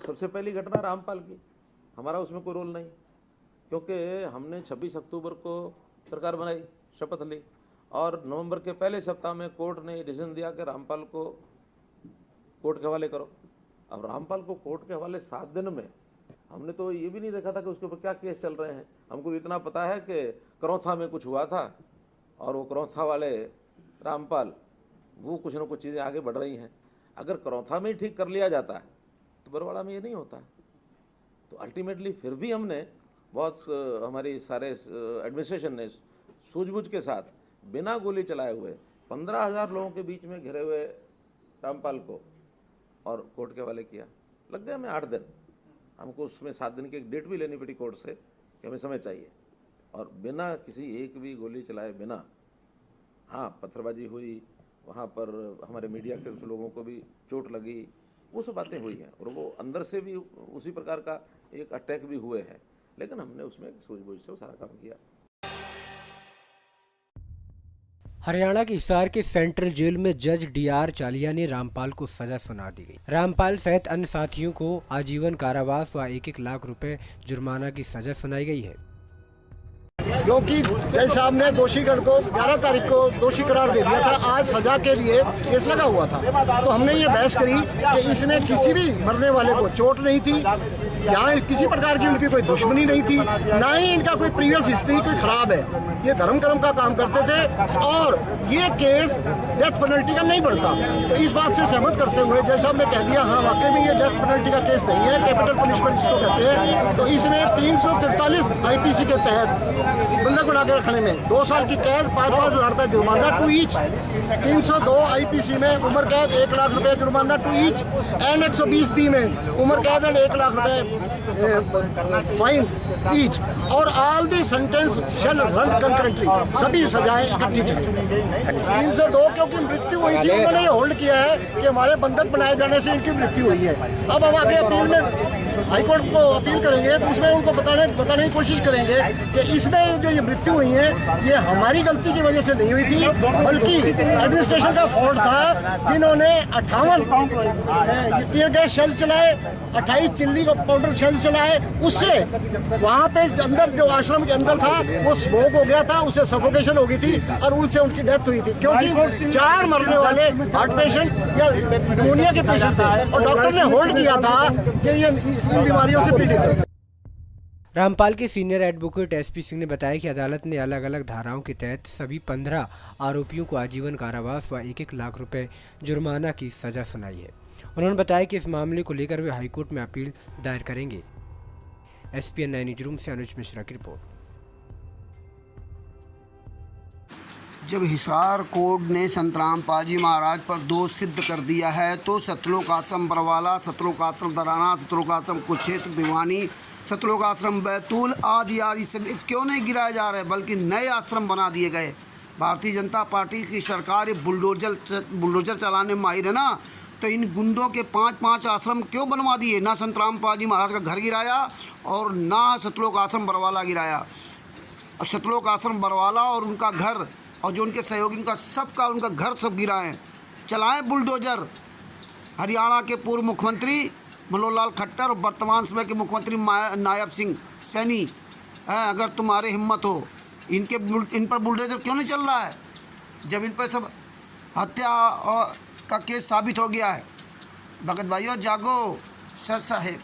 सबसे पहली घटना रामपाल की, हमारा उसमें कोई रोल नहीं, क्योंकि हमने 26 अक्टूबर को सरकार बनाई, शपथ ली, और नवंबर के पहले सप्ताह में कोर्ट ने डिसीजन दिया कि रामपाल को कोर्ट के हवाले करो। अब रामपाल को कोर्ट के हवाले 7 दिन में, हमने तो ये भी नहीं देखा था कि उसके ऊपर क्या केस चल रहे हैं। हमको इतना पता है कि करौथा में कुछ हुआ था, और वो करौथा वाले रामपाल, वो कुछ ना कुछ चीज़ें आगे बढ़ रही हैं। अगर करौथा में ही ठीक कर लिया जाता है तो बरवाड़ा में ये नहीं होता। तो अल्टीमेटली फिर भी हमने बहुत हमारी सारे एडमिनिस्ट्रेशन ने सूझबूझ के साथ बिना गोली चलाए हुए 15,000 लोगों के बीच में घिरे हुए रामपाल को और कोर्ट के हवाले किया। लग गए हमें 8 दिन। हमको उसमें 7 दिन की एक डेट भी लेनी पड़ी कोर्ट से कि हमें समय चाहिए, और बिना किसी एक भी गोली चलाए बिना। हाँ, पत्थरबाजी हुई, वहाँ पर हमारे मीडिया के कुछ लोगों को भी चोट लगी, वो सब बातें हुई हैं, और वो अंदर से भी उसी प्रकार का एक अटैक भी हुए हैं, लेकिन हमने उसमें सूझबूझ से वो सारा काम किया। हरियाणा के हिसार के सेंट्रल जेल में जज DR चालिया ने रामपाल को सजा सुना दी गई। रामपाल सहित अन्य साथियों को आजीवन कारावास व 1-1 लाख रुपए जुर्माना की सजा सुनाई गई है, क्योंकि जज साहब ने दोषीगण को 11 तारीख को दोषी करार दे दिया था। आज सजा के लिए केस लगा हुआ था, तो हमने ये बहस करी कि इसमें किसी भी मरने वाले को चोट नहीं थी, यहाँ किसी प्रकार की उनकी कोई दुश्मनी नहीं थी, ना ही इनका कोई प्रीवियस हिस्ट्री कोई खराब है। ये धर्म कर्म का काम करते थे, और ये केस डेथ पेनल्टी का नहीं बढ़ता। तो इस बात से सहमत करते हुए जज साहब ने कह दिया, हाँ वाकई में ये डेथ पेनल्टी का केस नहीं है, कैपिटल पनिशमेंट जिसको कहते हैं। तो इसमें 343 IPC के तहत बंधक बना के रखने में 2 साल की कैद, 5-5 हज़ार रुपये जुर्माना टू ईच। 302 IPC में उम्र कैद 1 लाख रुपए जुर्माना टू ईच। एंड 120B में उम्र कैद एंड 1 लाख रुपए फाइन ईच। और all the sentence shall run concurrently, सभी सजाएं इकट्ठी चली। 302 क्योंकि मृत्यु हुई थी, उन्होंने ये होल्ड किया है कि हमारे बंधक बनाए जाने से इनकी मृत्यु हुई है। अब हम आगे अपील में हाईकोर्ट को अपील करेंगे, तो उसमें उनको बताने की कोशिश करेंगे कि इसमें जो ये मृत्यु हुई है ये हमारी गलती की वजह से नहीं हुई थी, बल्कि एडमिनिस्ट्रेशन का फॉल्ट था, जिन्होंने 58 टीयर गैस शेल चलाए, 28 चिल्ली पाउडर शेल चलाए। उससे वहाँ पे अंदर जो आश्रम के अंदर था वो स्मोक हो गया था, उससे सफोकेशन हो गई थी, और उनसे उनकी डेथ हुई थी, क्योंकि 4 मरने वाले हार्ट पेशेंट या निमोनिया के पेशेंट थे, और डॉक्टर ने होल्ड किया था कि ये इन बीमारियों से पीड़ित है। रामपाल के सीनियर एडवोकेट SP सिंह ने बताया कि अदालत ने अलग अलग धाराओं के तहत सभी 15 आरोपियों को आजीवन कारावास व 1-1 लाख रुपए जुर्माना की सजा सुनाई है। उन्होंने बताया कि इस मामले को लेकर वे हाईकोर्ट में अपील दायर करेंगे। SPN 9 न्यूज़ रूम से अनुज मिश्रा की रिपोर्ट। जब हिसार कोर्ट ने संत रामपाल जी महाराज पर दोष सिद्ध कर दिया है, तो सतलोक आश्रम बरवाला, सतलोक आश्रम दराना, सतलोक आश्रम कुरुक्षेत्र भिवानी, सतलोक आश्रम बैतूल आदि सब क्यों नहीं गिराए जा रहे, बल्कि नए आश्रम बना दिए गए। भारतीय जनता पार्टी की सरकार बुलडोजर चलाने में माहिर है ना, तो इन गुंडों के 5-5 आश्रम क्यों बनवा दिए? ना संत रामपाल जी महाराज का घर गिराया और ना सतलोक आश्रम बरवाला गिराया। और सतलोक आश्रम बरवाला और उनका घर और जो उनके सहयोगी उनका घर सब गिराएं, चलाएं बुलडोजर। हरियाणा के पूर्व मुख्यमंत्री मनोहर लाल खट्टर और वर्तमान समय के मुख्यमंत्री नायब सिंह सैनी हैं, अगर तुम्हारे हिम्मत हो, इन पर बुलडोजर क्यों नहीं चल रहा है, जब इन पर सब हत्या का केस साबित हो गया है? भगत भाइयों जागो, सर साहेब।